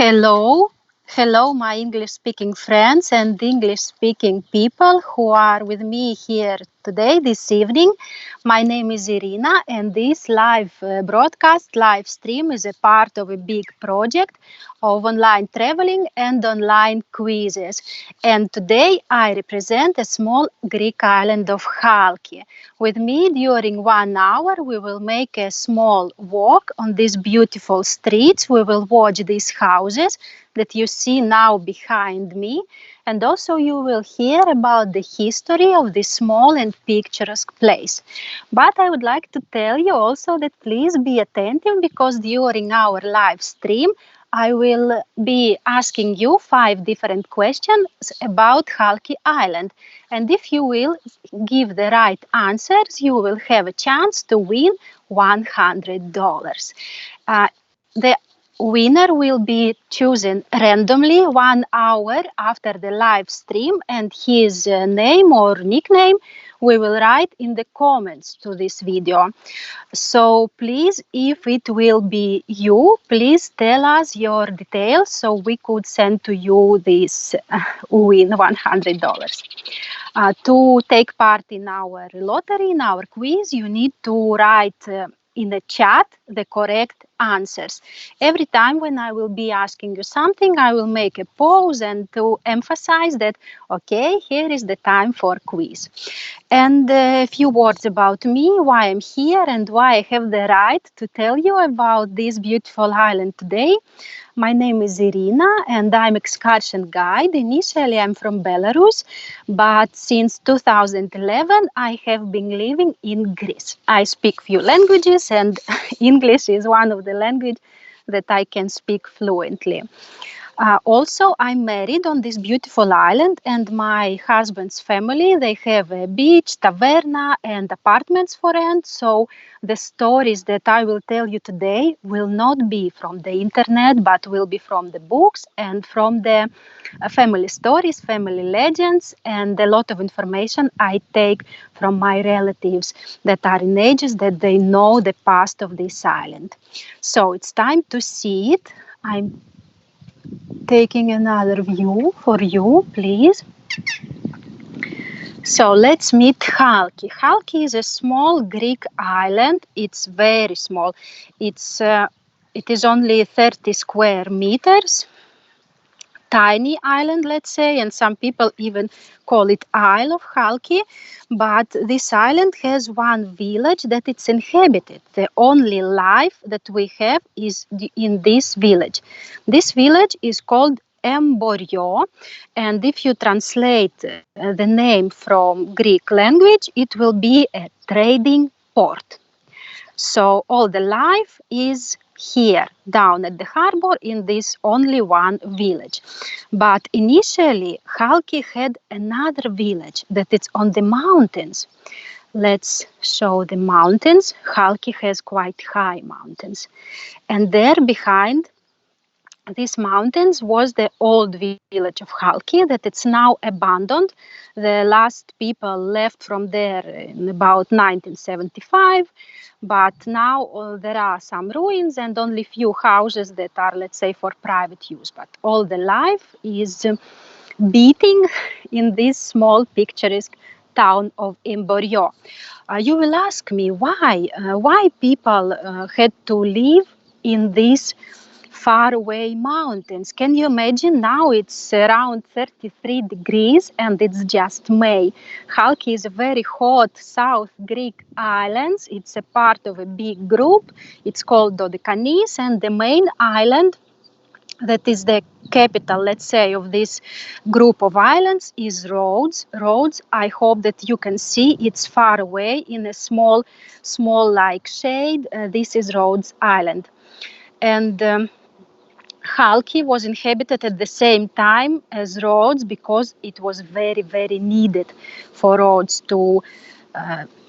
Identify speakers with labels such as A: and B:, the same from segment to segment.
A: Hello, hello, my English-speaking friends and English-speaking people who are with me here today, this evening. My name is Irina, and this live broadcast, live stream, is a part of a big project of online traveling and online quizzes. And today I represent a small Greek island of Halki. With me, during 1 hour, we will make a small walk on these beautiful streets. We will watch these houses that you see now behind me. And also you will hear about the history of this small and picturesque place. But I would like to tell you also that please be attentive, because during our live stream, I will be asking you 5 different questions about Halki Island. And if you will give the right answers, you will have a chance to win $100. The winner will be chosen randomly 1 hour after the live stream, and his name or nickname we will write in the comments to this video. So please, if it will be you, please tell us your details so we could send to you this win $100. To take part in our lottery, in our quiz, you need to write in the chat the correct answers. Every time when I will be asking you something, I will make a pause and to emphasize that, okay, here is the time for quiz. And a few words about me, why I'm here and why I have the right to tell you about this beautiful island today. My name is Irina and I'm excursion guide. Initially, I'm from Belarus, but since 2011, I have been living in Greece. I speak few languages, and English is one of the languages that I can speak fluently. Also, I'm married on this beautiful island, and my husband's family, they have a beach, taverna, and apartments for rent. So the stories that I will tell you today will not be from the internet, but will be from the books and from the family stories, family legends, and a lot of information I take from my relatives that are in ages that they know the past of this island. So it's time to see it. I'm taking another view for you, please. So let's meet Halki. Halki is a small Greek island. It's very small. It is only 30 square meters. Tiny island, let's say, and some people even call it Isle of Halki. But this island has one village that it's inhabited. The only life that we have is in this village. This village is called Emborio, and if you translate the name from Greek language, it will be a trading port. So all the life is here, down at the harbor, in this only one village. But initially, Halki had another village that is on the mountains. Let's show the mountains. Halki has quite high mountains. And there behind these mountains was the old village of Halki that it's now abandoned. The last people left from there in about 1975, but now there are some ruins and only few houses that are, let's say, for private use. But all the life is beating in this small picturesque town of Emborio. You will ask me why people had to live in these faraway mountains. Can you imagine? Now it's around 33 degrees and it's just May. Halki is a very hot South Greek island. It's a part of a big group. It's called Dodecanese, and the main island that is the capital, let's say, of this group of islands is Rhodes. Rhodes, I hope that you can see, it's far away in a small like shade. This is Rhodes Island. And Halki was inhabited at the same time as Rhodes because it was very, very needed for Rhodes to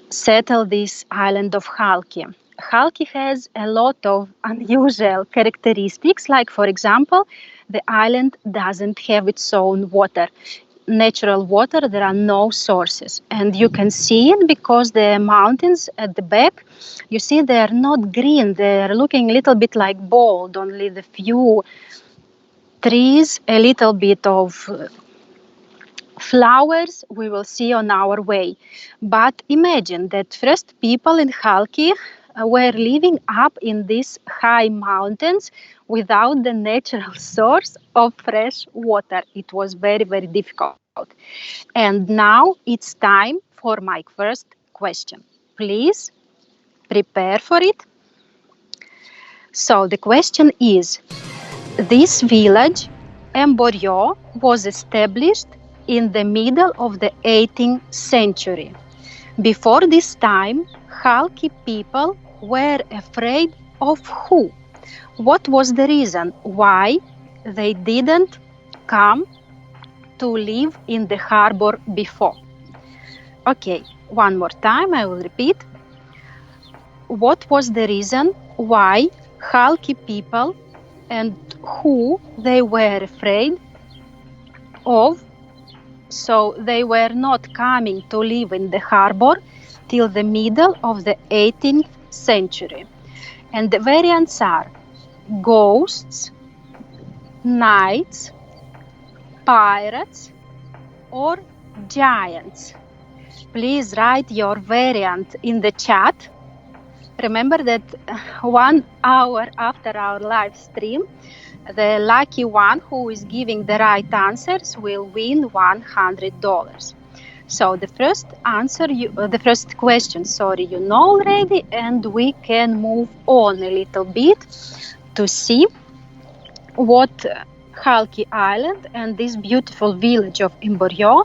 A: settle this island of Halki. Halki has a lot of unusual characteristics, like, for example, the island doesn't have its own water. Natural water, there are no sources, and you can see it because the mountains at the back, you see, they are not green, they are looking a little bit like bald. Only the few trees, a little bit of flowers we will see on our way. But imagine that first people in Halki were living up in these high mountains without the natural source of fresh water. It was very, very difficult. And now it's time for my first question. Please prepare for it. So the question is, this village, Emboryo, was established in the middle of the 18th century. Before this time, Halki people were afraid of who? What was the reason why they didn't come to live in the harbor before? Okay, one more time, I will repeat. What was the reason why Halki people and who they were afraid of? So they were not coming to live in the harbor till the middle of the 18th century. And the variants are ghosts, knights, pirates, or giants. Please write your variant in the chat. Remember that 1 hour after our live stream, the lucky one who is giving the right answers will win $100. So the first answer, the first question, you know already, and we can move on a little bit to see what Halki Island and this beautiful village of Emboryo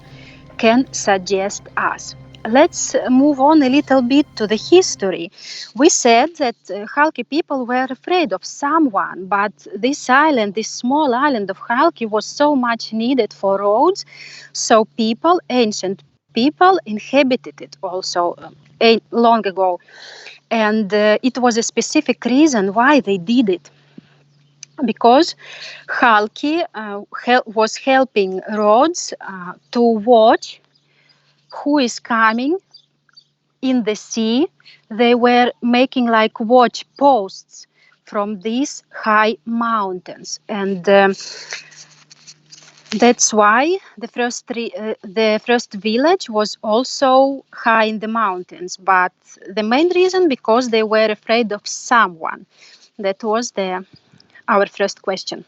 A: can suggest us. Let's move on a little bit to the history. We said that Halki people were afraid of someone, but this island, this small island of Halki, was so much needed for roads. So people, ancient people, inhabited it also long ago. And it was a specific reason why they did it. Because Halki was helping roads to watch who is coming in the sea. They were making like watch posts from these high mountains, and that's why the first village was also high in the mountains. But the main reason, because they were afraid of someone. That was our first question.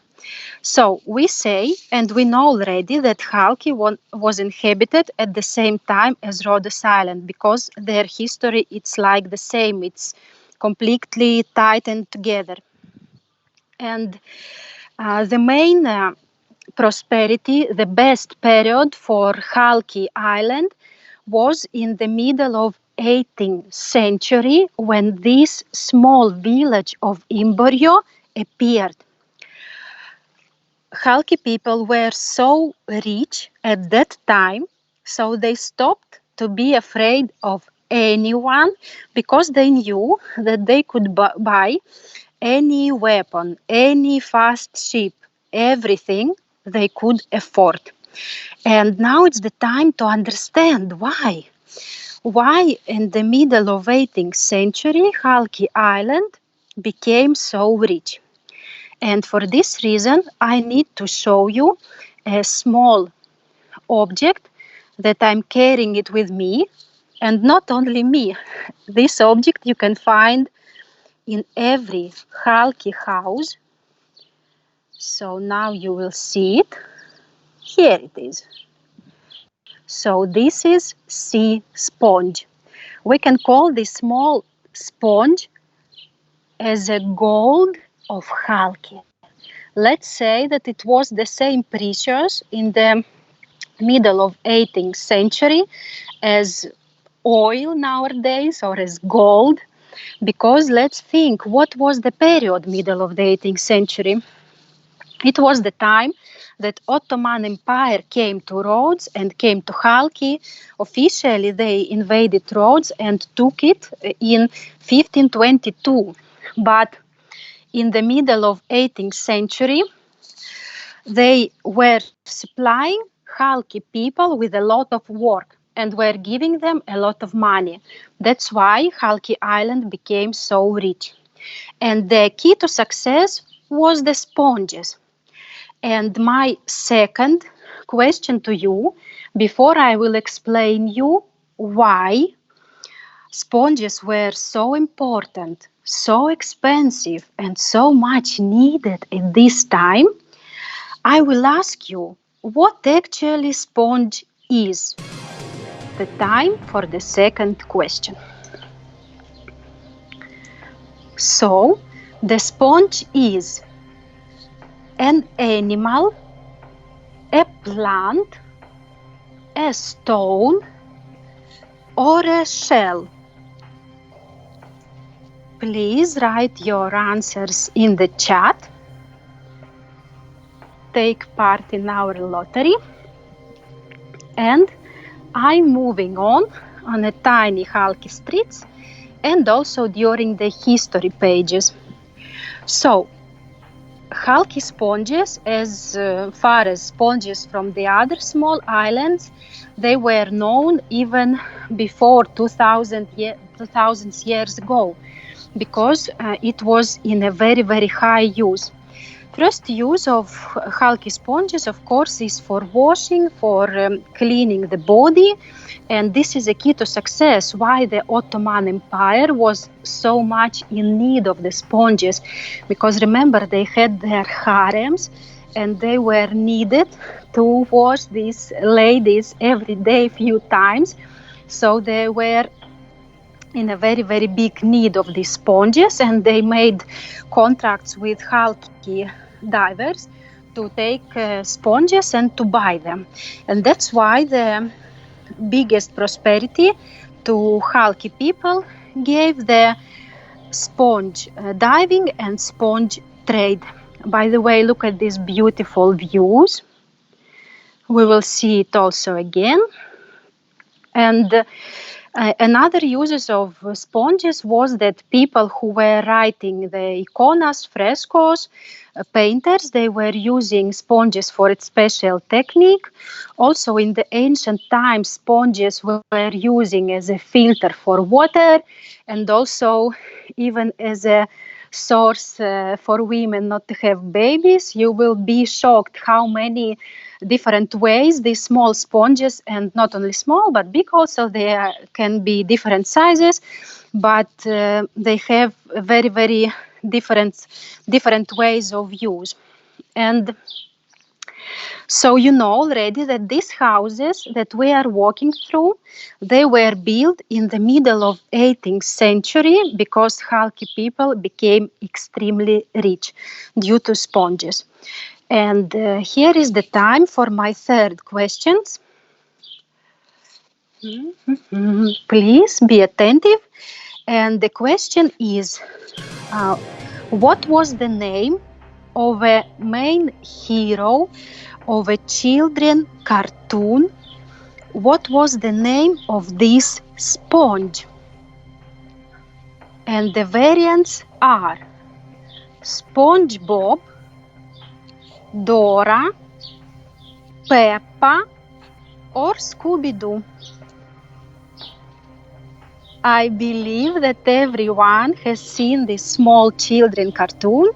A: So we say, and we know already, that Halki was inhabited at the same time as Rhodes Island, because their history, it's like the same. It's completely tightened together. And the main prosperity, the best period for Halki Island was in the middle of 18th century, when this small village of Emboryo appeared. Halki people were so rich at that time, so they stopped to be afraid of anyone, because they knew that they could buy any weapon, any fast ship, everything they could afford. And now it's the time to understand why. Why in the middle of 18th century Halki Island became so rich. And for this reason, I need to show you a small object that I'm carrying it with me. And not only me, this object you can find in every Halki house. So now you will see it. Here it is. So this is sea sponge. We can call this small sponge as a gold of Halki. Let's say that it was the same precious in the middle of 18th century as oil nowadays, or as gold, because let's think, what was the period middle of the 18th century? It was the time that Ottoman Empire came to Rhodes and came to Halki. Officially they invaded Rhodes and took it in 1522, but in the middle of 18th century, they were supplying Halki people with a lot of work and were giving them a lot of money. That's why Halki Island became so rich. And the key to success was the sponges. And my second question to you, before I will explain you why sponges were so important, so expensive, and so much needed at this time, I will ask you what actually sponge is. The time for the second question. So, the sponge is an animal, a plant, a stone, or a shell. Please write your answers in the chat. Take part in our lottery. And I'm moving on a tiny Halki streets and also during the history pages. So, Halki sponges, as far as sponges from the other small islands, they were known even before 2000 years ago, because it was in a very, very high use. First use of Halki sponges, of course, is for washing, for cleaning the body, and this is a key to success, why the Ottoman Empire was so much in need of the sponges, because remember, they had their harems, and they were needed to wash these ladies every day, few times, so they were in a very, very big need of these sponges, and they made contracts with Halki divers to take sponges and to buy them. And that's why the biggest prosperity to Halki people gave the sponge diving and sponge trade. By the way, look at these beautiful views. We will see it also again. And another uses of sponges was that people who were writing the iconas, frescoes, painters, they were using sponges for its special technique. Also in the ancient times, sponges were using as a filter for water, and also even as a source for women not to have babies. You will be shocked how many different ways these small sponges, and not only small but big also, they can be different sizes, but they have very, very different ways of use. And so you know already that these houses that we are walking through, they were built in the middle of 18th century because Halki people became extremely rich due to sponges. And here is the time for my third questions. Please be attentive. And the question is, what was the name of a main hero of a children cartoon? What was the name of this sponge? And the variants are SpongeBob, Dora, Peppa, or Scooby-Doo. I believe that everyone has seen this small children cartoon,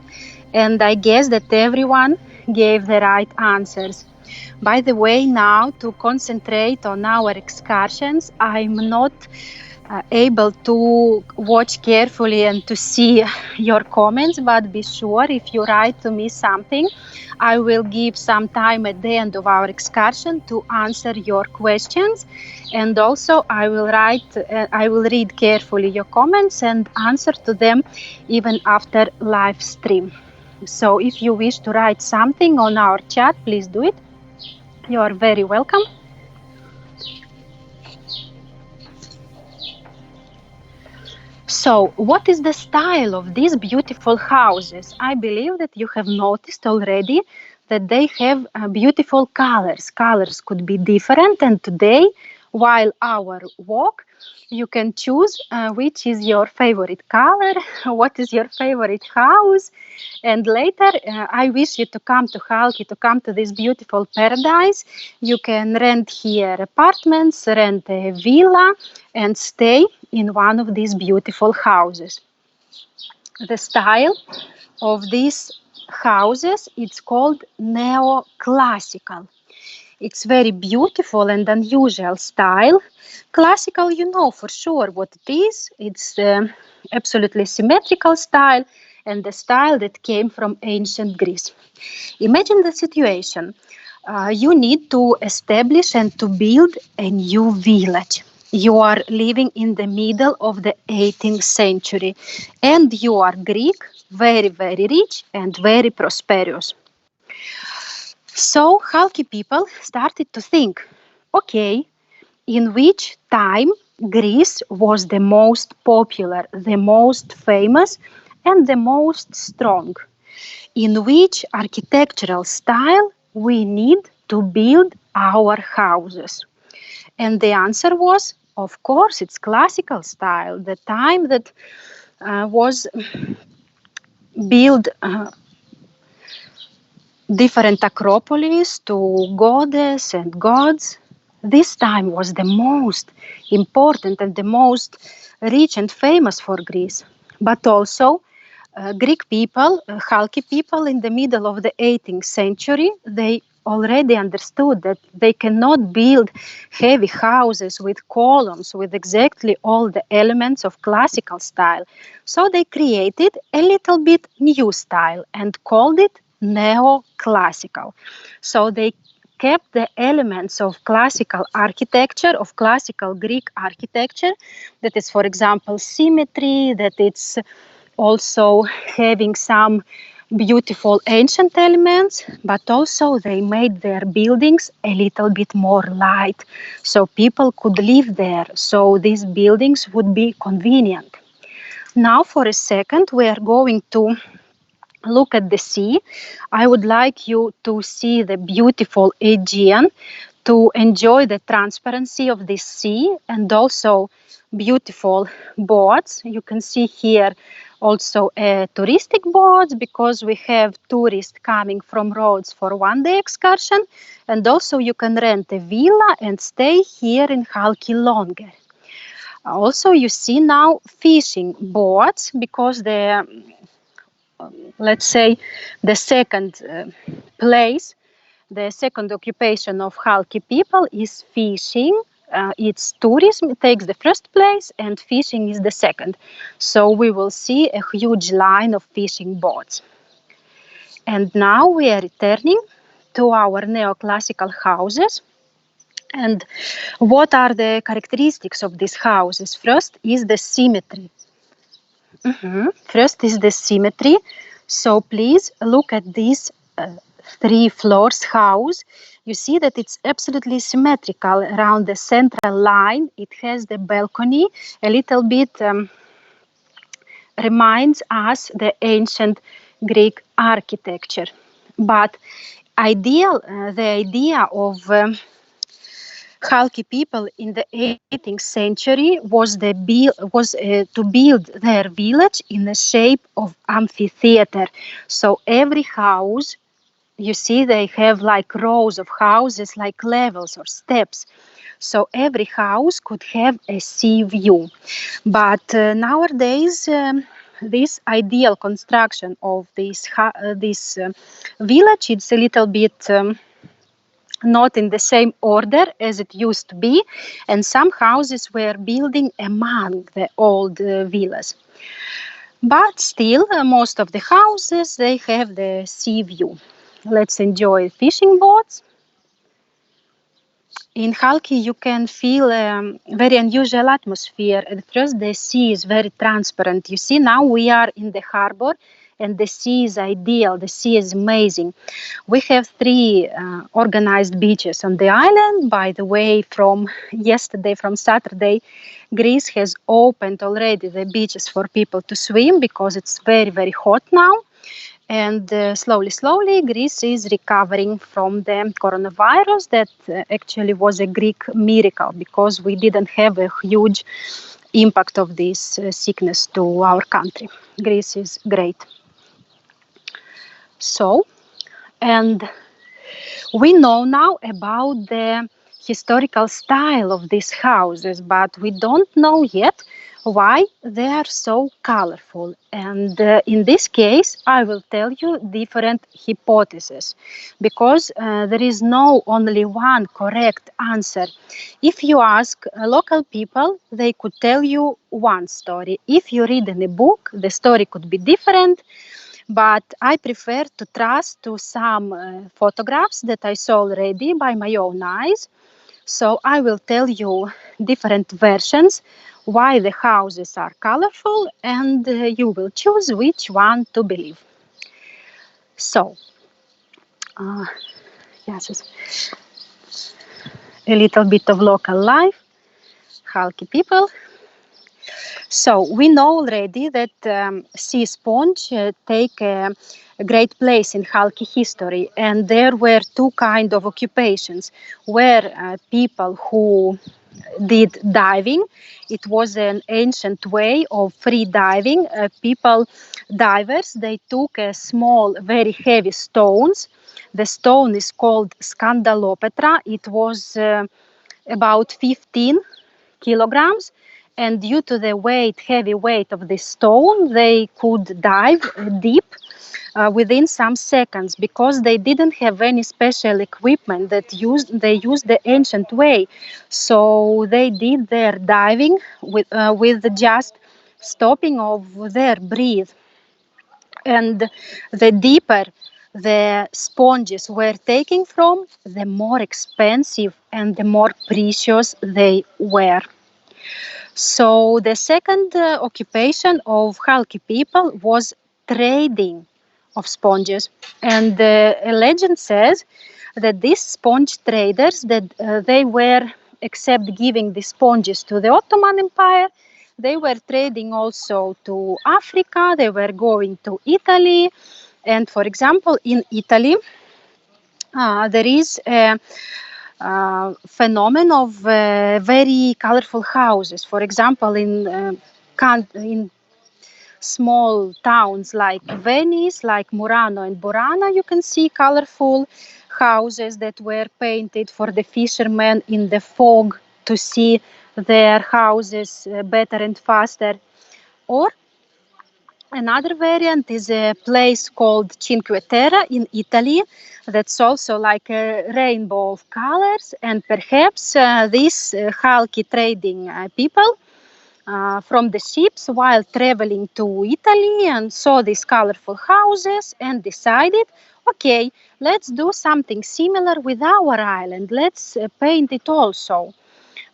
A: and I guess that everyone gave the right answers. By the way, now to concentrate on our excursions, I'm not able to watch carefully and to see your comments, but be sure if you write to me something, I will give some time at the end of our excursion to answer your questions, and also I will read carefully your comments and answer to them even after live stream. So if you wish to write something on our chat, please do it. You are very welcome. So, what is the style of these beautiful houses? I believe that you have noticed already that they have beautiful colors. Colors could be different, and today, while our walk, you can choose which is your favorite color, what is your favorite house, and later I wish you to come to Halki, to come to this beautiful paradise. You can rent here apartments, rent a villa, and stay in one of these beautiful houses. The style of these houses, it's called Neoclassical. It's very beautiful and unusual style. Classical, you know for sure what it is. It's absolutely symmetrical style and the style that came from ancient Greece. Imagine the situation. You need to establish and to build a new village. You are living in the middle of the 18th century and you are Greek, very, very rich and very prosperous. So Halki people started to think, okay, in which time Greece was the most popular, the most famous, and the most strong? In which architectural style we need to build our houses? And the answer was, of course, it's classical style, the time that was built different acropolis to goddess and gods. This time was the most important and the most rich and famous for Greece. But also, Greek people, Halki people in the middle of the 18th century, they already understood that they cannot build heavy houses with columns, with exactly all the elements of classical style. So they created a little bit new style and called it Neoclassical. So they kept the elements of classical architecture, of classical Greek architecture, that is, for example, symmetry, that it's also having some beautiful ancient elements, but also they made their buildings a little bit more light, so people could live there, so these buildings would be convenient. Now, for a second, we are going to look at the sea. I would like you to see the beautiful Aegean, to enjoy the transparency of this sea and also beautiful boats. You can see here also touristic boats because we have tourists coming from Rhodes for one-day excursion, and also you can rent a villa and stay here in Halki longer. Also, you see now fishing boats because the let's say the second place, the second occupation of Halki people is fishing. It's tourism takes the first place and fishing is the second. So we will see a huge line of fishing boats. And now we are returning to our neoclassical houses. And what are the characteristics of these houses? First is the symmetry. First is the symmetry. So please look at this three floors house. You see that it's absolutely symmetrical around the central line. It has the balcony, a little bit reminds us the ancient Greek architecture. But the idea of Halki people in the 18th century was to build their village in the shape of amphitheater. So every house, you see, they have like rows of houses, like levels or steps. So every house could have a sea view. But nowadays, this ideal construction of this village, it's a little bit not in the same order as it used to be, and some houses were building among the old villas. But still, most of the houses, they have the sea view. Let's enjoy fishing boats. In Halki, you can feel a very unusual atmosphere. At first, the sea is very transparent. You see, now we are in the harbor, and the sea is ideal. The sea is amazing. We have three organized beaches on the island. By the way, from Saturday, Greece has opened already the beaches for people to swim because it's very, very hot now. And slowly, Greece is recovering from the coronavirus. That actually was a Greek miracle because we didn't have a huge impact of this sickness to our country. Greece is great. So, and we know now about the historical style of these houses, but we don't know yet Why they are so colorful. And in this case, I will tell you different hypotheses because there is no only one correct answer. If you ask local people, they could tell you one story. If you read in a book, the story could be different. But I prefer to trust to some photographs that I saw already by my own eyes. So I will tell you different versions why the houses are colorful, and you will choose which one to believe. So, uh, yes, it's a little bit of local life, Halki people. So we know already that sea sponge take a great place in Halki history, and there were two kind of occupations, where people who did diving. It was an ancient way of free diving. People, divers, they took a small, very heavy stones. The stone is called Scandalopetra. It was about 15 kilograms, and due to the heavy weight of the stone, they could dive deep within some seconds because they didn't have any special equipment they used the ancient way. So they did their diving with just stopping of their breath. And the deeper the sponges were taken from, the more expensive and the more precious they were. So the second occupation of Halki people was trading of sponges, and a legend says that these sponge traders that they were, except giving the sponges to the Ottoman Empire, they were trading also to Africa. They were going to Italy, and for example, in Italy, there is a phenomenon of very colorful houses. For example, in small towns like Venice, like Murano and Burana, you can see colorful houses that were painted for the fishermen in the fog to see their houses better and faster. Or another variant is a place called Cinque Terre in Italy. That's also like a rainbow of colors, and perhaps these Halki trading people from the ships while traveling to Italy and saw these colorful houses and decided, okay, let's do something similar with our island. Let's paint it also.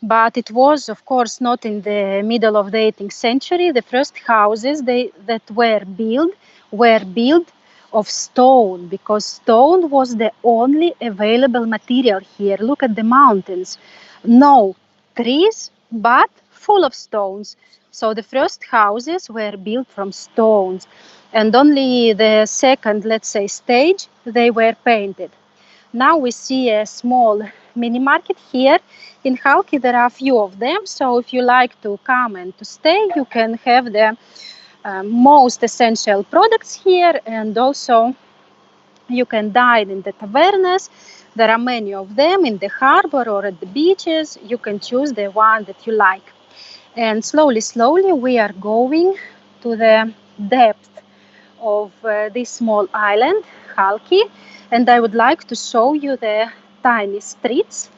A: But it was, of course, not in the middle of the 18th century. The first houses that were built of stone, because stone was the only available material here. Look at the mountains. No trees, but full of stones. So the first houses were built from stones. And only the second, let's say, stage, they were painted. Now we see a small mini market here in Halki. There are a few of them, so if you like to come and to stay, you can have the most essential products here, and also you can dine in the tavernas. There are many of them in the harbor or at the beaches. You can choose the one that you like. And slowly we are going to the depth of this small island, Halki, and I would like to show you the tiny streets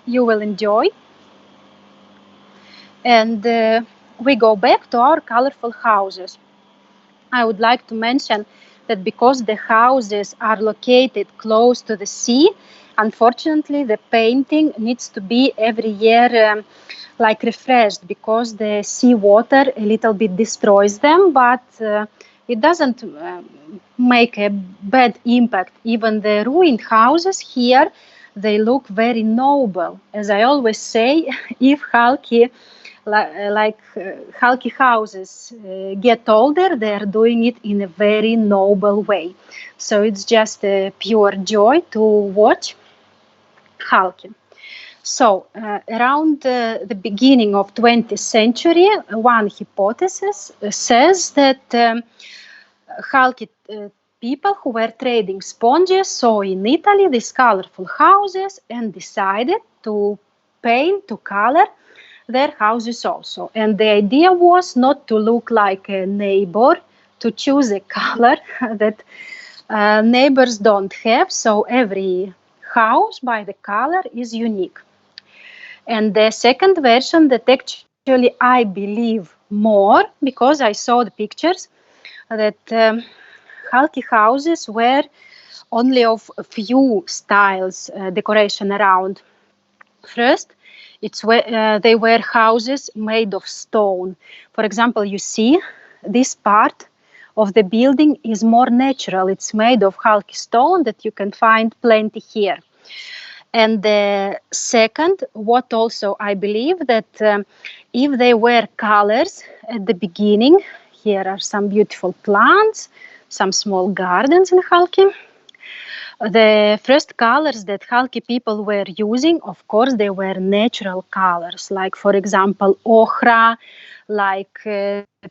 A: you will enjoy. And we go back to our colorful houses. I would like to mention that because the houses are located close to the sea, unfortunately the painting needs to be every year like refreshed, because the sea water a little bit destroys them, but it doesn't make a bad impact. Even the ruined houses here, they look very noble. As I always say, if Halki Halki houses get older, they are doing it in a very noble way. So it's just a pure joy to watch Halki. So around the beginning of 20th century, one hypothesis says that Halki people who were trading sponges saw in Italy these colorful houses and decided to paint, to color their houses also. And the idea was not to look like a neighbor, to choose a color that neighbors don't have. So every house by the color is unique. And the second version that actually I believe more, because I saw the pictures, that Halki houses were only of a few styles decoration around. First, they were houses made of stone. For example, you see this part of the building is more natural. It's made of Halki stone that you can find plenty here. And the second, what also I believe that if they were colors at the beginning, here are some beautiful plants, some small gardens in Halki. The first colors that Halki people were using, of course, they were natural colors, like, for example, ochra, like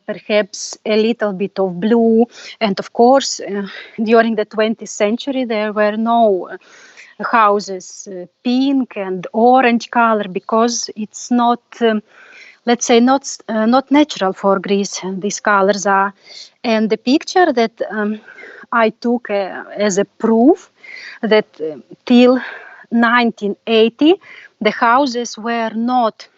A: perhaps a little bit of blue. And of course, during the 20th century, there were no houses pink and orange color because it's not, let's say, not natural for Greece. These colors are. And the picture that I took as a proof that till 1980 the houses were not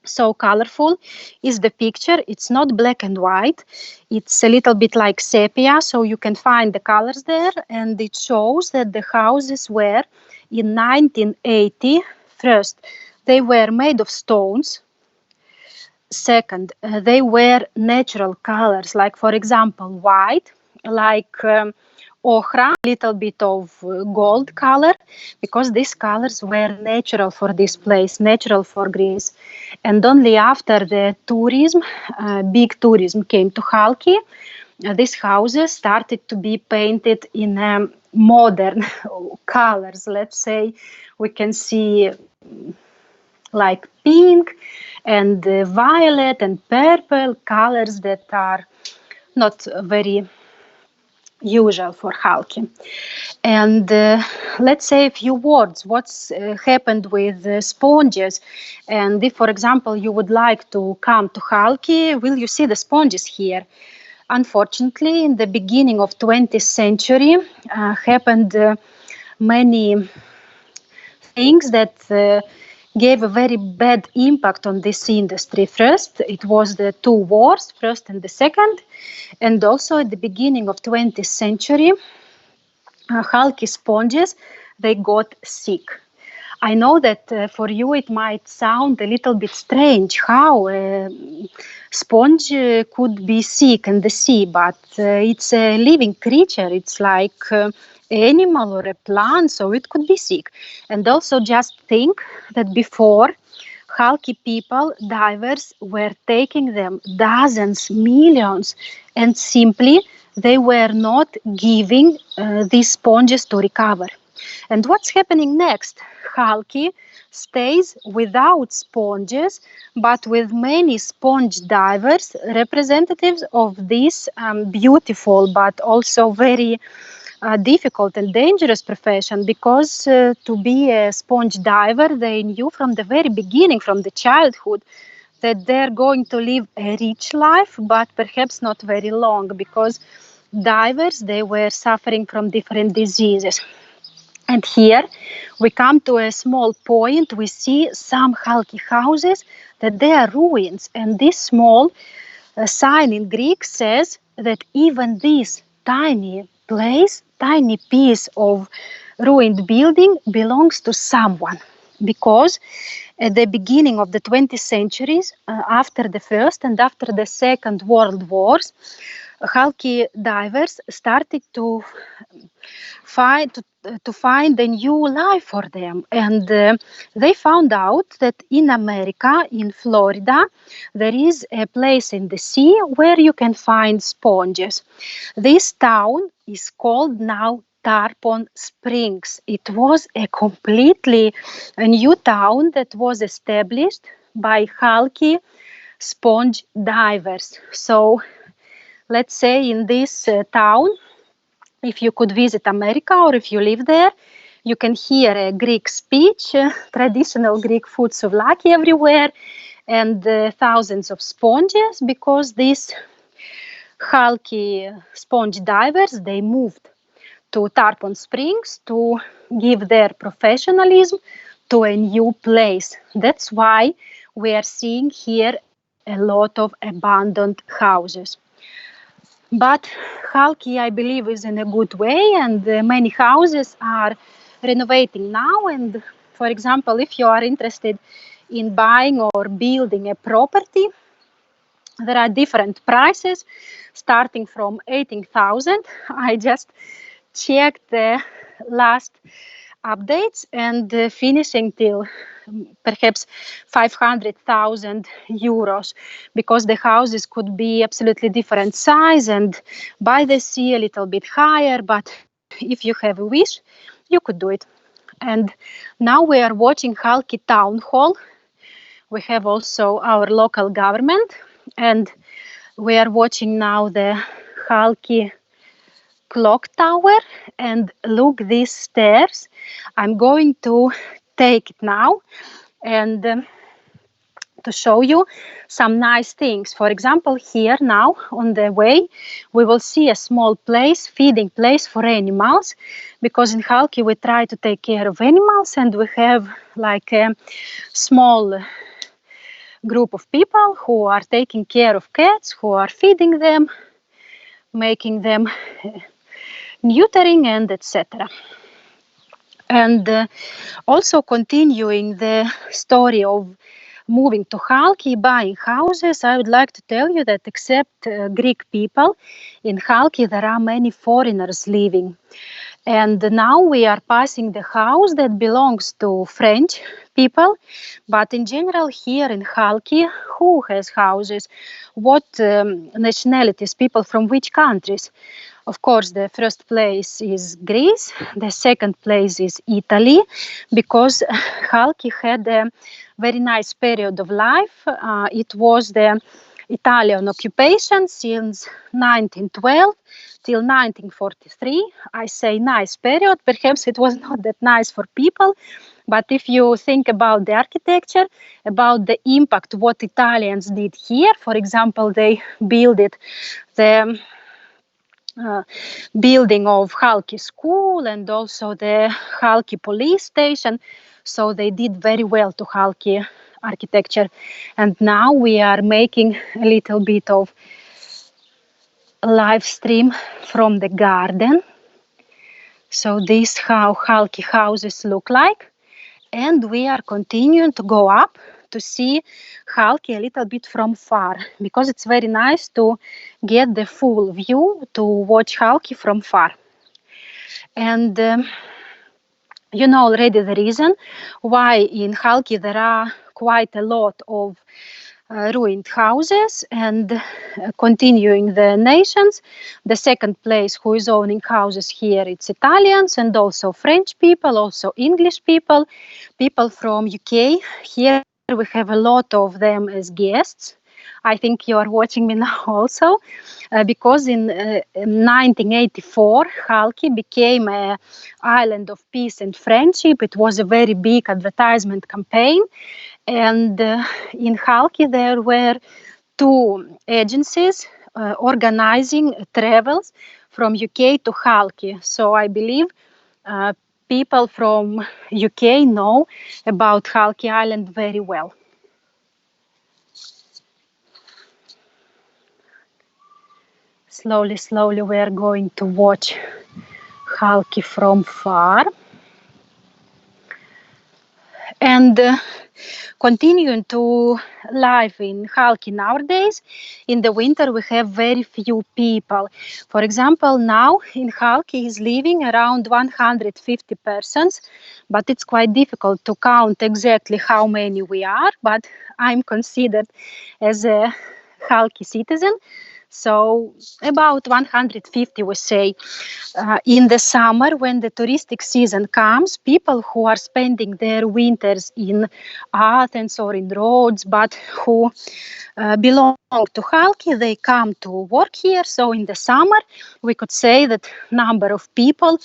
A: so colorful is the picture. It's not black and white, it's a little bit like sepia, so you can find the colors there, and it shows that the houses were in 1980. First, they were made of stones. Second, they were natural colors, like, for example, white, like ochra, a little bit of gold color, because these colors were natural for this place, natural for Greece. And only after the tourism, big tourism came to Halki, these houses started to be painted in modern colors. Let's say we can see like pink and violet and purple colors that are not very usual for Halki. And let's say a few words. What's happened with sponges? And if, for example, you would like to come to Halki, will you see the sponges here? Unfortunately, in the beginning of 20th century, happened many things that gave a very bad impact on this industry. First, it was the two wars, first and the second, and also at the beginning of 20th century, Halki sponges, they got sick. I know that for you it might sound a little bit strange how a sponge could be sick in the sea, but it's a living creature. It's like animal or a plant, so it could be sick. And also just think that before, Halki people, divers, were taking them dozens, millions, and simply they were not giving these sponges to recover. And what's happening next? Halki stays without sponges, but with many sponge divers, representatives of this beautiful but also very difficult and dangerous profession, because to be a sponge diver, they knew from the very beginning, from the childhood, that they're going to live a rich life, but perhaps not very long, because divers, they were suffering from different diseases. And here we come to a small point. We see some Halki houses that they are ruins, and this small sign in Greek says that even this tiny place, tiny piece of ruined building belongs to someone, because at the beginning of the 20th centuries, after the First and after the Second World Wars, Halki divers started to find a new life for them, and they found out that in America, in Florida, there is a place in the sea where you can find sponges. This town is called now Tarpon Springs. It was a completely new town that was established by Halki sponge divers. So let's say in this town, if you could visit America or if you live there, you can hear a Greek speech, traditional Greek food souvlaki everywhere. and thousands of sponges, because these Halki sponge divers, they moved to Tarpon Springs to give their professionalism to a new place. That's why we are seeing here a lot of abandoned houses. But Halki, I believe, is in a good way, and many houses are renovating now. And for example, if you are interested in buying or building a property, there are different prices starting from 18,000. I just checked the last updates, and finishing till perhaps 500,000 euros, because the houses could be absolutely different size and by the sea a little bit higher. But if you have a wish, you could do it. And now we are watching Halki Town Hall. We have also our local government, and we are watching now the Halki clock tower. And look, these stairs. I'm going to take it now and to show you some nice things. For example, here now on the way, we will see a small place, feeding place for animals, because in Halki we try to take care of animals, and we have like a small group of people who are taking care of cats, who are feeding them, making them neutering, and etc. And also continuing the story of moving to Halki, buying houses, I would like to tell you that except Greek people, in Halki there are many foreigners living. And now we are passing the house that belongs to French people. But in general, here in Halki, who has houses? What nationalities, people from which countries? Of course, the first place is Greece. The second place is Italy, because Halki had a very nice period of life. It was the Italian occupation since 1912 till 1943. I say nice period. Perhaps it was not that nice for people, but if you think about the architecture, about the impact what Italians did here, for example, they built the building of Halki school and also the Halki police station. So they did very well to Halki architecture. And now we are making a little bit of live stream from the garden. So this is how Halki houses look like. And we are continuing to go up to see Halki a little bit from far, because it's very nice to get the full view, to watch Halki from far. And you know already the reason why in Halki there are quite a lot of ruined houses. And continuing the nations, the second place who is owning houses here, it's Italians and also French people, also English people, people from UK. Here we have a lot of them as guests. I think you are watching me now also, because in 1984, Halki became an island of peace and friendship. It was a very big advertisement campaign. And in Halki, there were two agencies organizing travels from UK to Halki. So I believe people from UK know about Halki Island very well. Slowly, slowly, we are going to watch Halki from far. And continuing to live in Halki nowadays, in the winter we have very few people. For example, now in Halki is living around 150 persons, but it's quite difficult to count exactly how many we are, but I'm considered as a Halki citizen. So about 150, we say. In the summer, when the touristic season comes, people who are spending their winters in Athens or in Rhodes, but who belong to Halki, they come to work here. So in the summer, we could say that number of people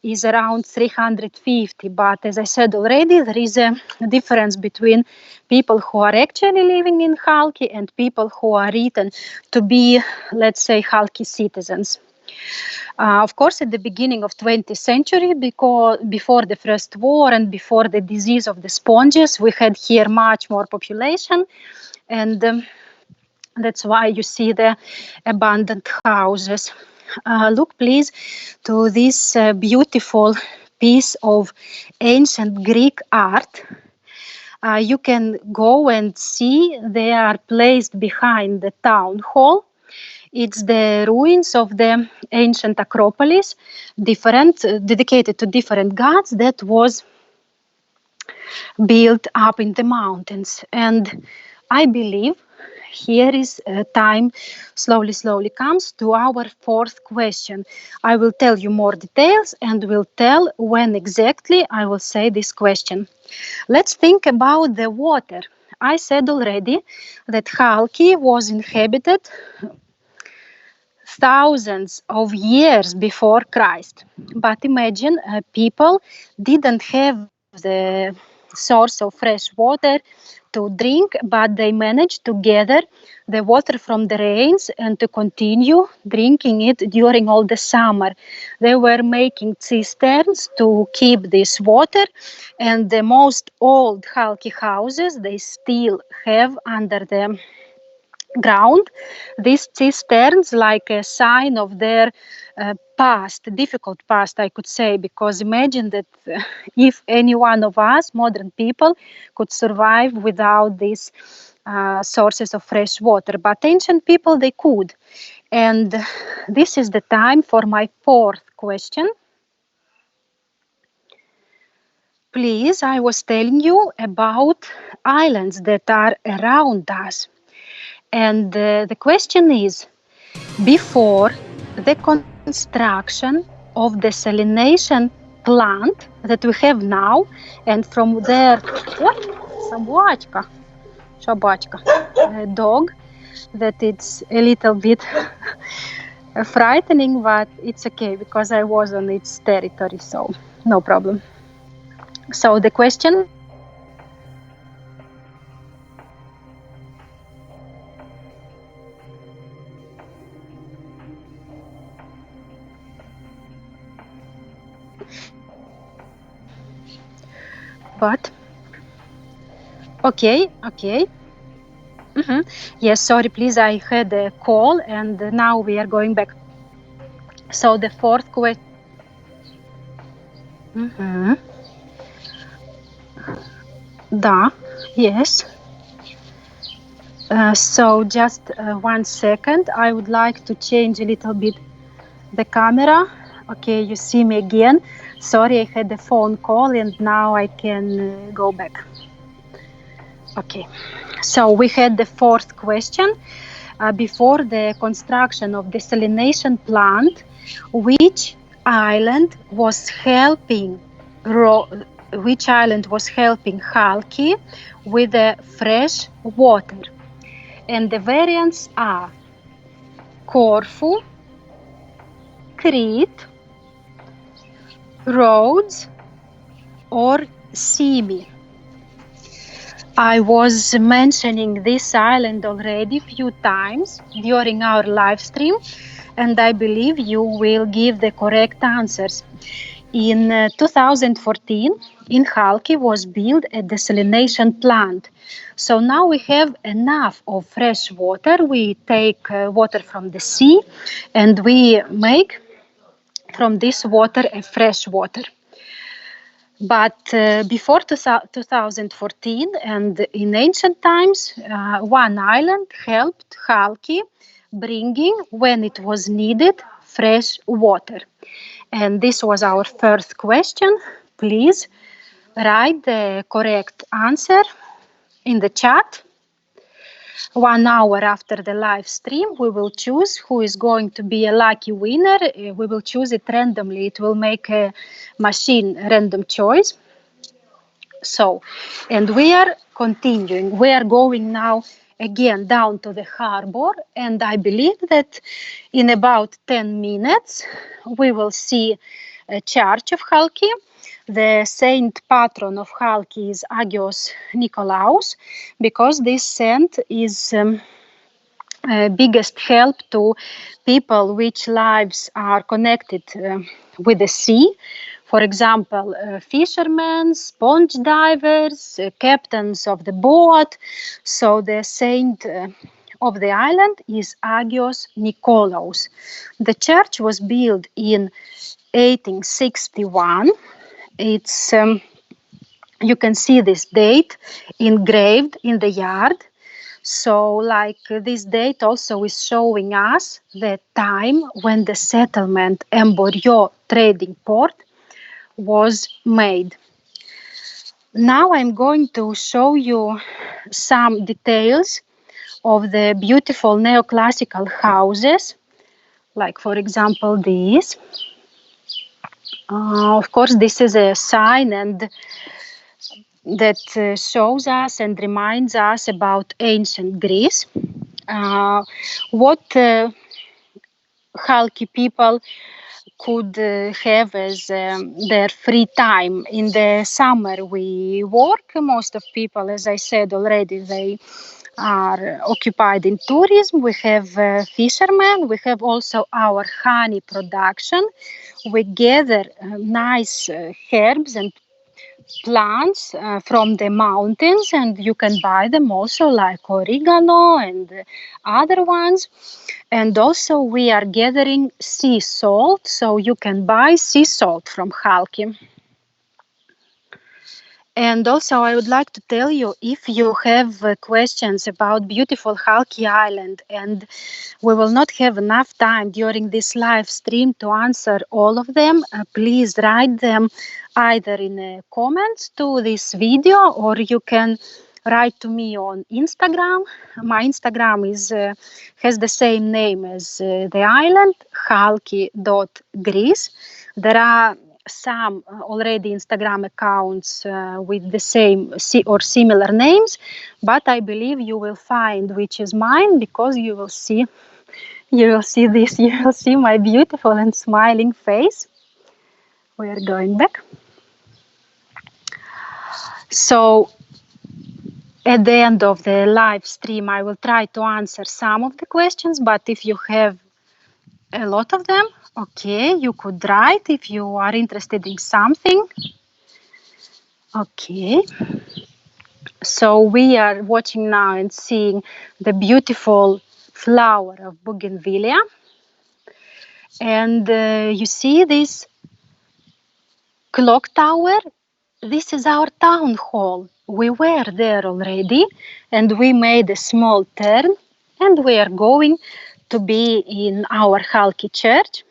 A: is around 350. But as I said already, there is a difference between people who are actually living in Halki and people who are written to be, let's say, Halki citizens. Of course, at the beginning of 20th century, because before the First War and before the disease of the sponges, we had here much more population, and that's why you see the abandoned houses. Look, please, to this beautiful piece of ancient Greek art. You can go and see they are placed behind the town hall. It's the ruins of the ancient Acropolis, dedicated to different gods, that was built up in the mountains. And I believe here is time slowly comes to our fourth question. I will tell you more details and will tell when exactly I will say this question. Let's think about the water. I said already that Halki was inhabited thousands of years before Christ. But imagine people didn't have the source of fresh water to drink, but they managed to gather the water from the rains and to continue drinking it during all the summer. They were making cisterns to keep this water, and the most old Halki houses they still have under the ground these cisterns, like a sign of their past, difficult past, I could say, because imagine that if any one of us, modern people, could survive without these sources of fresh water. But ancient people, they could. And this is the time for my fourth question. Please, I was telling you about islands that are around us. And the question is, before the construction of desalination plant that we have now, and from there, what? Собачка, a dog, that it's a little bit frightening, but it's okay because I was on its territory, so no problem. So the question. But okay. Yes, sorry, please. I had a call, and now we are going back. So the fourth question. Da, yes. So just 1 second. I would like to change a little bit the camera. Okay, you see me again. Sorry, I had a phone call, and now I can go back. Okay, so we had the fourth question. Before the construction of desalination plant, which island was helping Halki with the fresh water? And the variants are Corfu, Crete, Rhodes, or Simi. I was mentioning this island already a few times during our live stream, and I believe you will give the correct answers. In 2014, in Halki was built a desalination plant. So now we have enough of fresh water. We take water from the sea, and we make from this water a fresh water. But before 2014 and in ancient times, one island helped Halki bringing, when it was needed, fresh water. And this was our first question. Please write the correct answer in the chat. 1 hour after the live stream, we will choose who is going to be a lucky winner. We will choose it randomly. It will make a machine random choice. So, and we are continuing. We are going now again down to the harbor, and I believe that in about 10 minutes we will see a church of Halki. The saint patron of Halki is Agios Nikolaos, because this saint is biggest help to people which lives are connected with the sea. For example, fishermen, sponge divers, captains of the boat. So the saint of the island is Agios Nikolaos. The church was built in 1861. It's you can see this date engraved in the yard. So, like this date also is showing us the time when the settlement Emborio trading port was made. Now I'm going to show you some details of the beautiful neoclassical houses, like for example these. Of course, this is a sign and that shows us and reminds us about ancient Greece. What Halki people could have as their free time. In the summer, we work. Most of people, as I said already, they are occupied in tourism. We have fishermen. We have also our honey production. We gather nice herbs and plants from the mountains, and you can buy them also, like oregano and other ones. And also we are gathering sea salt, so you can buy sea salt from Halki. And also I would like to tell you, if you have questions about beautiful Halki Island, and we will not have enough time during this live stream to answer all of them, please write them either in comments to this video, or you can write to me on Instagram. My Instagram is has the same name as the island, halki.greece. There are some already Instagram accounts with the same or similar names, but I believe you will find which is mine, because you will see this, you will see my beautiful and smiling face. We are going back. So at the end of the live stream, I will try to answer some of the questions, but if you have a lot of them, okay, you could write if you are interested in something. Okay. So we are watching now and seeing the beautiful flower of bougainvillea. And you see this clock tower? This is our town hall. We were there already, and we made a small turn, and we are going to be in our Halki church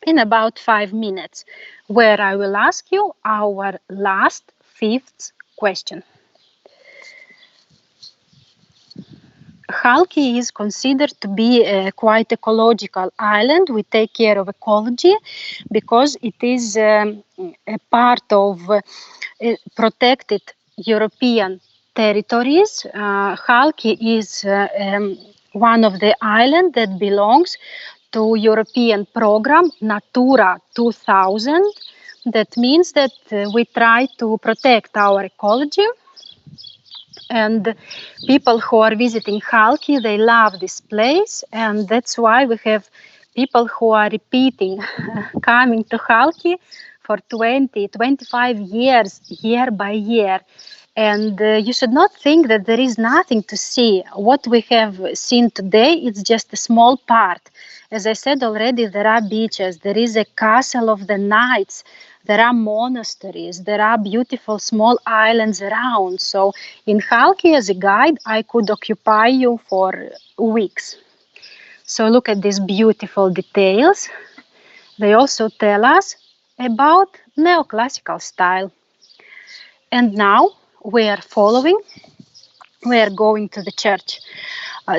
A: in about 5 minutes, where I will ask you our last, fifth question. Halki is considered to be a quite ecological island. We take care of ecology because it is a part of protected European territories. Halki is one of the islands that belongs to European program Natura 2000. That means that we try to protect our ecology. And people who are visiting Halki, they love this place, and that's why we have people who are repeating coming to Halki for 20, 25 years, year by year. And you should not think that there is nothing to see. What we have seen today is just a small part. As I said already, there are beaches, there is a castle of the knights, there are monasteries, there are beautiful small islands around. So in Halki, as a guide, I could occupy you for weeks. So look at these beautiful details. They also tell us about neoclassical style. And now we are following we are going to the church.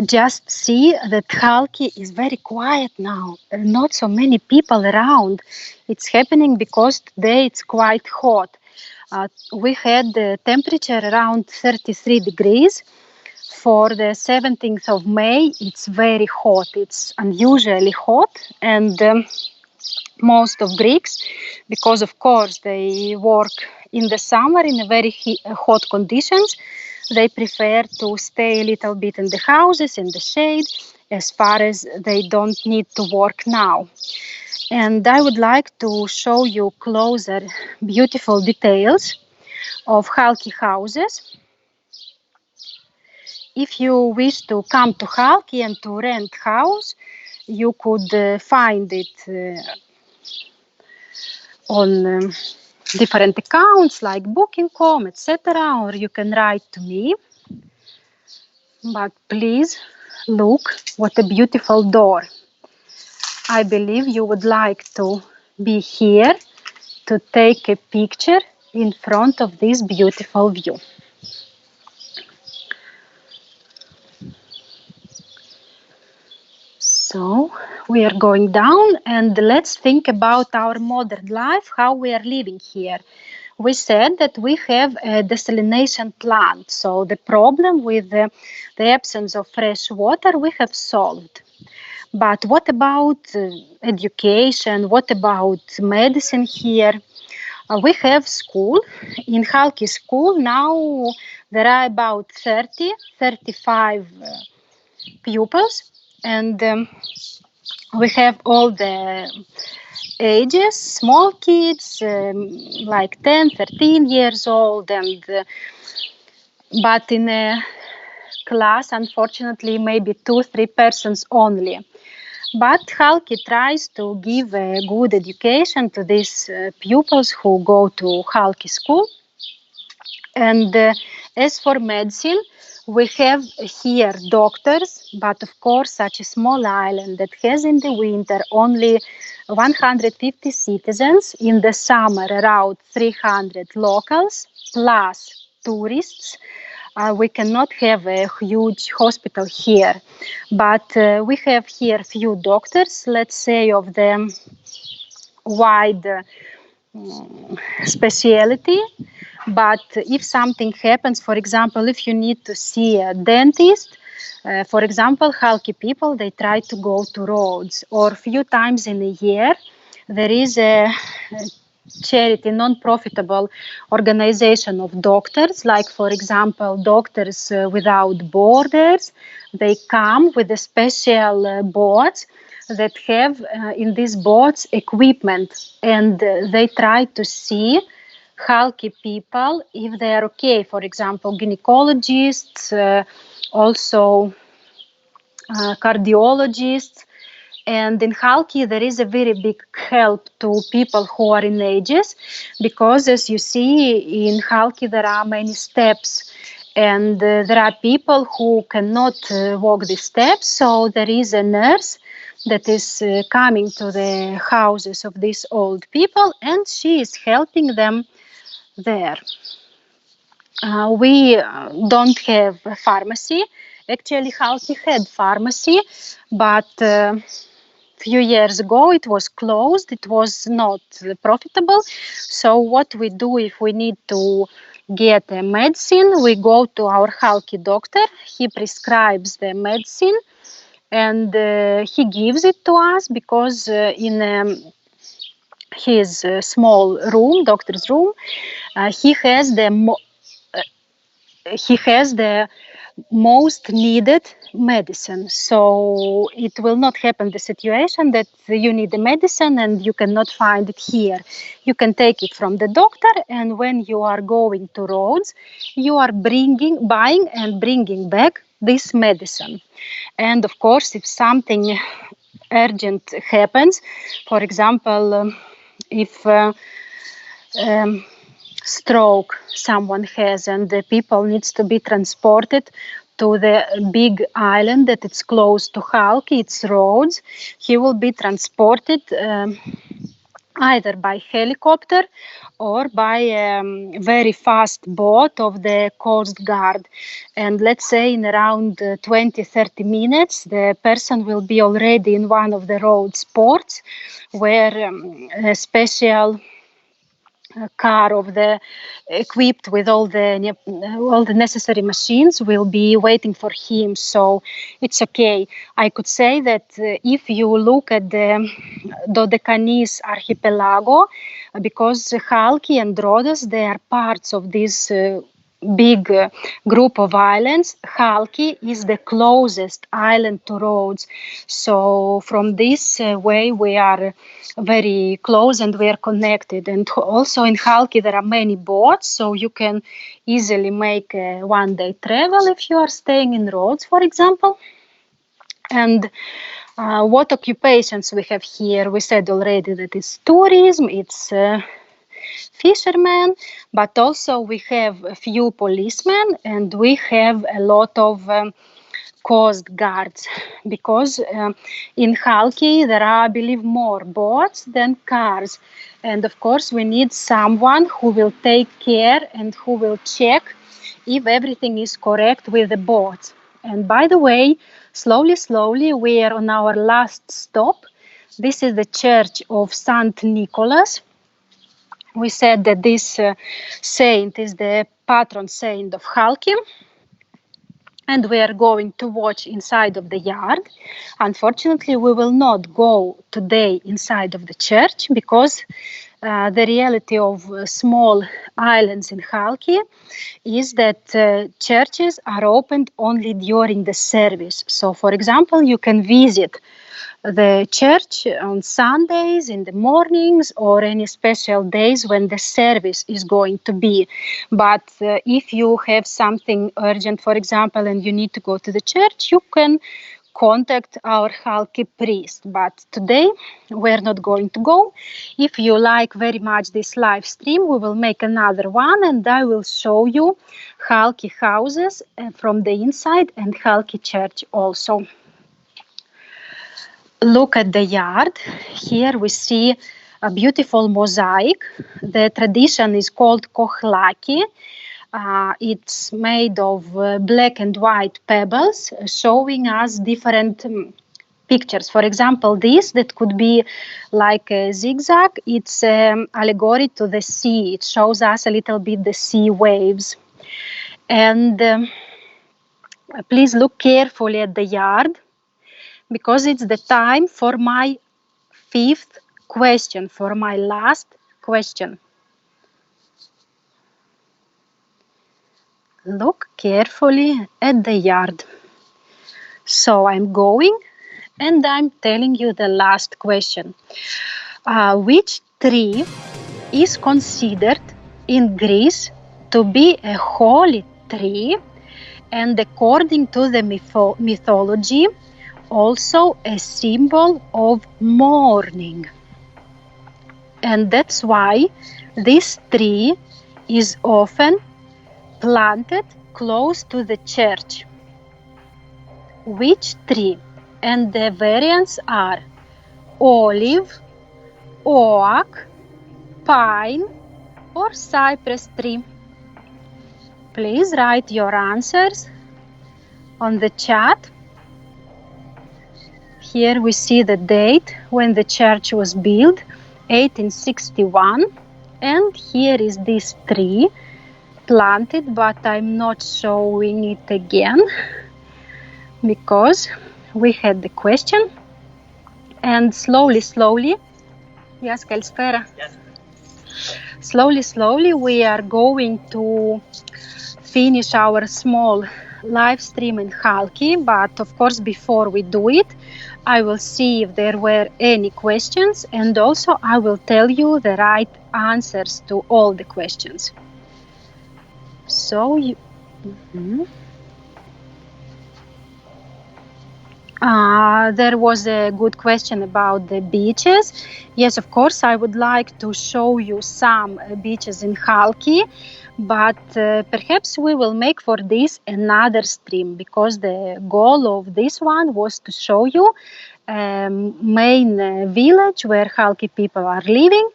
A: Just see that Halki is very quiet now. Not so many people around. It's happening because today it's quite hot. We had the temperature around 33 degrees. For the 17th of May, it's very hot. It's unusually hot. And most of Greeks, because of course they work in the summer in a very hot conditions, they prefer to stay a little bit in the houses, in the shade, as far as they don't need to work now. And I would like to show you closer beautiful details of Halki houses. If you wish to come to Halki and to rent house, you could find it on different accounts like Booking.com, etc. Or you can write to me. But please look what a beautiful door. I believe you would like to be here to take a picture in front of this beautiful view. So we are going down, and let's think about our modern life, how we are living here. We said that we have a desalination plant, so the problem with the absence of fresh water we have solved. But what about education? What about medicine here? We have school. In Halki school now there are about 35 pupils, and we have all the ages, small kids, like 10, 13 years old, and but in a class, unfortunately, maybe 2-3 persons only. But Halki tries to give a good education to these pupils who go to Halki school. And as for medicine, we have here doctors, but of course such a small island that has in the winter only 150 citizens, in the summer around 300 locals, plus tourists. We cannot have a huge hospital here, but we have here few doctors, let's say of the wide speciality. But if something happens, for example, if you need to see a dentist, for example, Halki people, they try to go to Rhodes, or a few times in a year there is a charity, non-profitable organization of doctors, like for example Doctors Without Borders. They come with a special boats that have in these boats equipment, and they try to see Halki people if they are okay. For example, gynecologists, also cardiologists. And in Halki, there is a very big help to people who are in ages, because as you see, in Halki there are many steps, and there are people who cannot walk the steps. So there is a nurse that is coming to the houses of these old people, and she is helping them there. We don't have a pharmacy. Actually, Halki had pharmacy, but few years ago it was closed. It was not profitable. So what we do if we need to get a medicine, we go to our Halki doctor. He prescribes the medicine, and he gives it to us, because in his small room, doctor's room, he has the most needed medicine. So it will not happen the situation that you need the medicine and you cannot find it here. You can take it from the doctor, and when you are going to Rhodes, you are buying and bringing back this medicine. And of course, if something urgent happens, for example, if stroke someone has and the people needs to be transported to the big island that it's close to Halki, it's Rhodes, he will be transported either by helicopter or by a very fast boat of the Coast Guard. And let's say in around 20-30 minutes, the person will be already in one of the road sports where a special car of the equipped with all the necessary machines will be waiting for him. So it's okay. I could say that if you look at the Dodecanese archipelago, because Halki and Rhodes, they are parts of this big group of islands. Halki is the closest island to Rhodes. So from this way we are very close and we are connected. And also in Halki there are many boats, so you can easily make a one-day travel if you are staying in Rhodes, for example. And what occupations we have here? We said already that it's tourism, it's fishermen, but also we have a few policemen and we have a lot of coast guards, because in Halki there are, I believe, more boats than cars. And of course we need someone who will take care and who will check if everything is correct with the boats. And by the way, slowly we are on our last stop. This is the church of Saint Nicholas. We said that this saint is the patron saint of Halki, and we are going to watch inside of the yard. Unfortunately, we will not go today inside of the church because the reality of small islands in Halki is that churches are opened only during the service. So, for example, you can visit the church on Sundays in the mornings or any special days when the service is going to be. But if you have something urgent, for example, and you need to go to the church, you can contact our Halki priest. But today we're not going to go. If you like very much this live stream, we will make another one and I will show you Halki houses from the inside and Halki church also. Look at the yard. Here we see a beautiful mosaic. The tradition is called Khalqi. It's made of black and white pebbles, showing us different pictures. For example, this that could be like a zigzag. It's allegory to the sea. It shows us a little bit the sea waves. And please look carefully at the yard, because it's the time for my fifth question, for my last question. Look carefully at the yard. So I'm going and I'm telling you the last question. Which tree is considered in Greece to be a holy tree and, according to the mythology, also a symbol of mourning? And that's why this tree is often planted close to the church. Which tree? And the variants are olive, oak, pine, or cypress tree. Please write your answers on the chat. Here we see the date when the church was built, 1861. And here is this tree planted, but I'm not showing it again because we had the question. And slowly, yes, Kalspera. Yes. Slowly, we are going to finish our small live stream in Halki, but of course before we do it, I will see if there were any questions, and also I will tell you the right answers to all the questions. So there was a good question about the beaches. Yes, of course, I would like to show you some beaches in Halki, but perhaps we will make for this another stream, because the goal of this one was to show you main village where Halki people are living.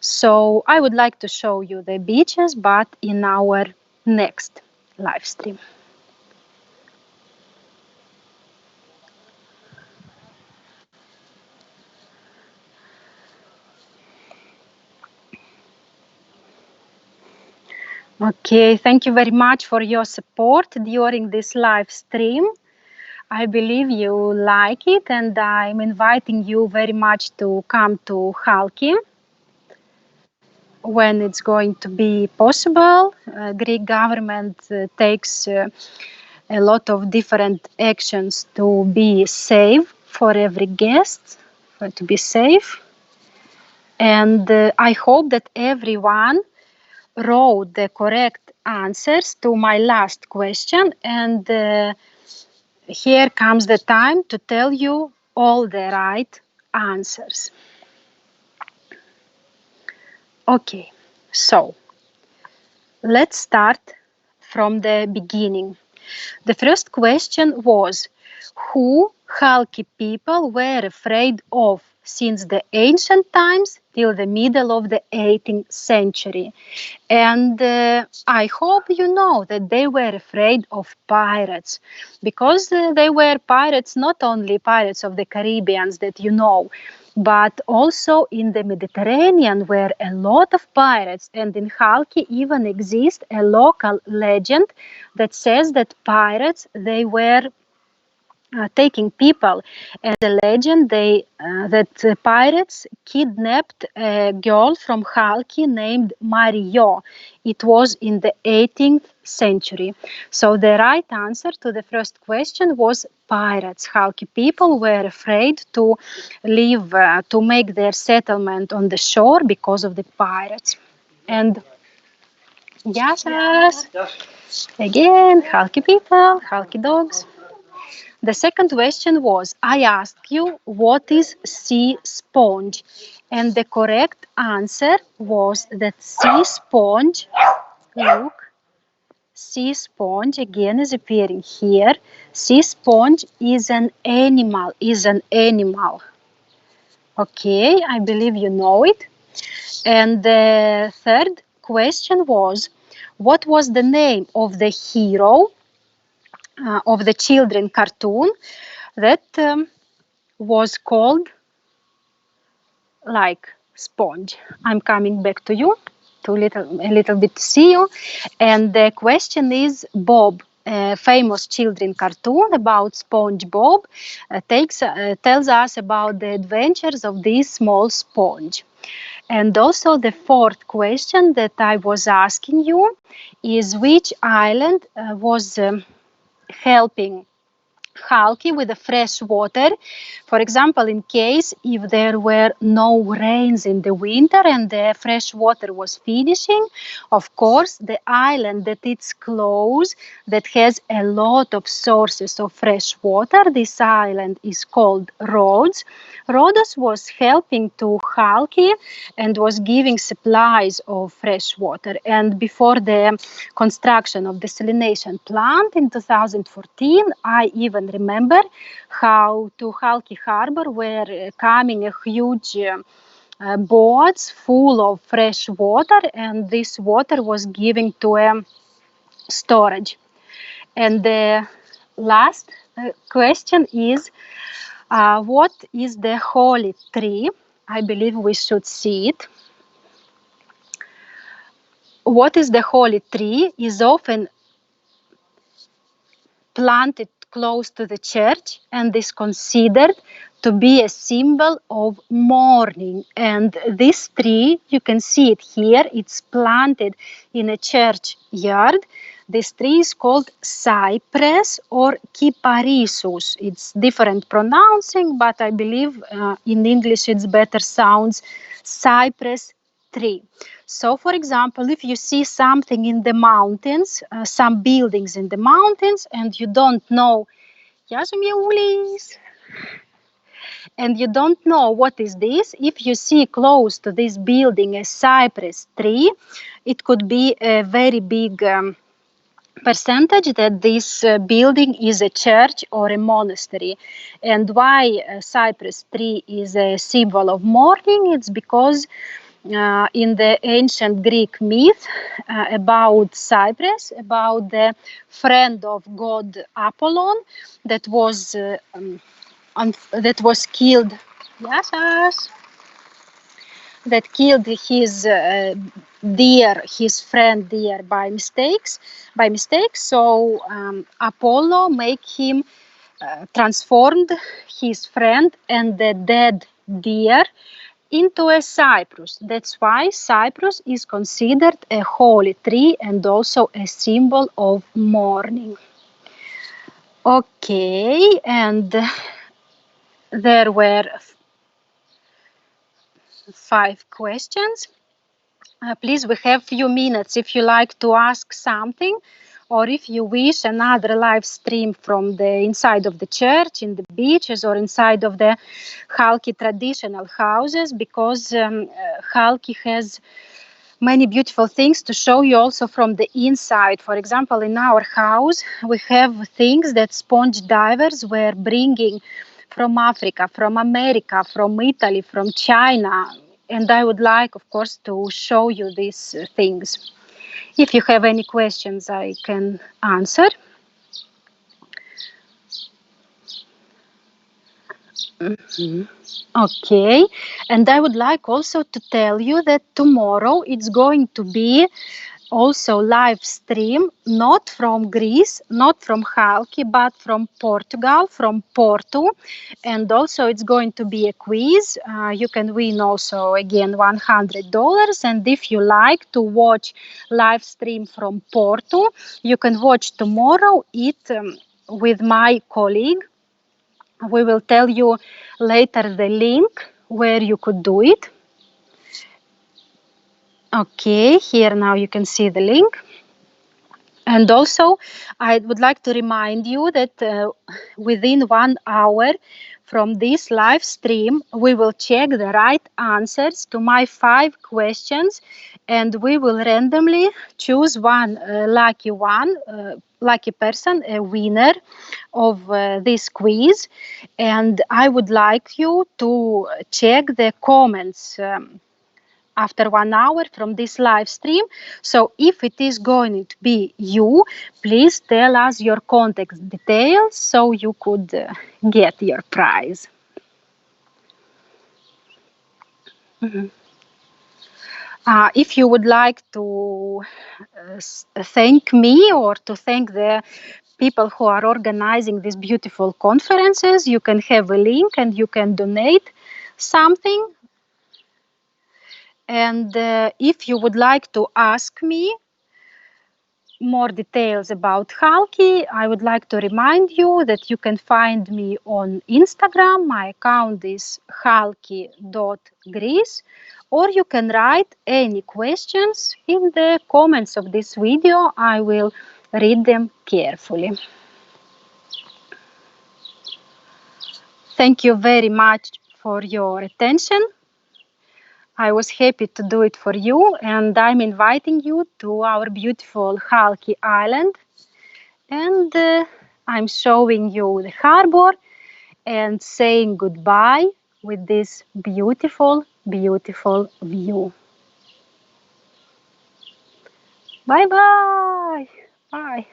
A: So I would like to show you the beaches, but in our next live stream. Okay, thank you very much for your support during this live stream. I believe you like it, and I'm inviting you very much to come to Halki when it's going to be possible. Greek government takes a lot of different actions to be safe for every guest, to be safe. And I hope that everyone wrote the correct answers to my last question. And here comes the time to tell you all the right answers. Okay, so let's start from the beginning. The first question was, who Halki people were afraid of since the ancient times till the middle of the 18th century? And I hope you know that they were afraid of pirates, because they were pirates, not only pirates of the Caribbean that you know, but also in the Mediterranean were a lot of pirates. And in Halki even exists a local legend that says that pirates, they were taking people. And the legend that pirates kidnapped a girl from Halki named Mario. It was in the 18th century. So the right answer to the first question was pirates. Halki people were afraid to leave, to make their settlement on the shore because of the pirates. And yes, again, Halki people, Halki dogs. The second question was, I asked you, what is sea sponge? And the correct answer was that sea sponge, look, sea sponge again is appearing here. Sea sponge is an animal, Okay, I believe you know it. And the third question was, what was the name of the hero of the children cartoon that was called like sponge? I'm coming back to you to a little bit to see you. And the question is Bob, a famous children cartoon about SpongeBob, tells us about the adventures of this small sponge. And also the fourth question that I was asking you is, which island was helping Halki with the fresh water? For example, in case if there were no rains in the winter and the fresh water was finishing, of course, the island that it's close, that has a lot of sources of fresh water, this island is called Rhodes. Rhodes was helping to Halki and was giving supplies of fresh water. And before the construction of desalination plant in 2014, I even remember how to Halki harbor were coming a huge boats full of fresh water, and this water was given to a storage. And the last question is, what is the holy tree? I believe we should see it. What is the holy tree is often planted close to the church and is considered to be a symbol of mourning. And this tree, you can see it here, it's planted in a church yard. This tree is called cypress or kyparissus. It's different pronouncing, but I believe in English it's better sounds cypress tree. So, for example, if you see something in the mountains, some buildings in the mountains, and you don't know, and you don't know what is this, if you see close to this building a cypress tree, it could be a very big percentage that this building is a church or a monastery. And why cypress tree is a symbol of mourning? It's because in the ancient Greek myth about Cyprus, about the friend of god Apollon that was killed. Yes, yes. That killed his his friend deer by mistake. So Apollo make him transformed his friend and the dead deer into a cypress. That's why cypress is considered a holy tree and also a symbol of mourning. Okay, and there were 5 questions. Please, we have few minutes if you like to ask something, or if you wish another live stream from the inside of the church, in the beaches, or inside of the Halki traditional houses, because Halki has many beautiful things to show you also from the inside. For example, in our house, we have things that sponge divers were bringing from Africa, from America, from Italy, from China. And I would like, of course, to show you these things. If you have any questions, I can answer. Okay, and I would like also to tell you that tomorrow it's going to be also live stream, not from Greece, not from Halki, but from Portugal, from Porto. And also it's going to be a quiz. You can win also again $100. And if you like to watch live stream from Porto, you can watch tomorrow it with my colleague. We will tell you later the link where you could do it. Okay, here now you can see the link. And also, I would like to remind you that within 1 hour from this live stream, we will check the right answers to my 5 questions, and we will randomly choose one lucky person, a winner of this quiz. And I would like you to check the comments. After 1 hour from this live stream. So if it is going to be you, please tell us your contact details so you could get your prize. Mhm. If you would like to thank me or to thank the people who are organizing these beautiful conferences, you can have a link and you can donate something. And if you would like to ask me more details about Halki, I would like to remind you that you can find me on Instagram. My account is halki.greece, or you can write any questions in the comments of this video. I will read them carefully. Thank you very much for your attention. I was happy to do it for you, and I'm inviting you to our beautiful Halki Island. And I'm showing you the harbor and saying goodbye with this beautiful, beautiful view. Bye bye. Bye.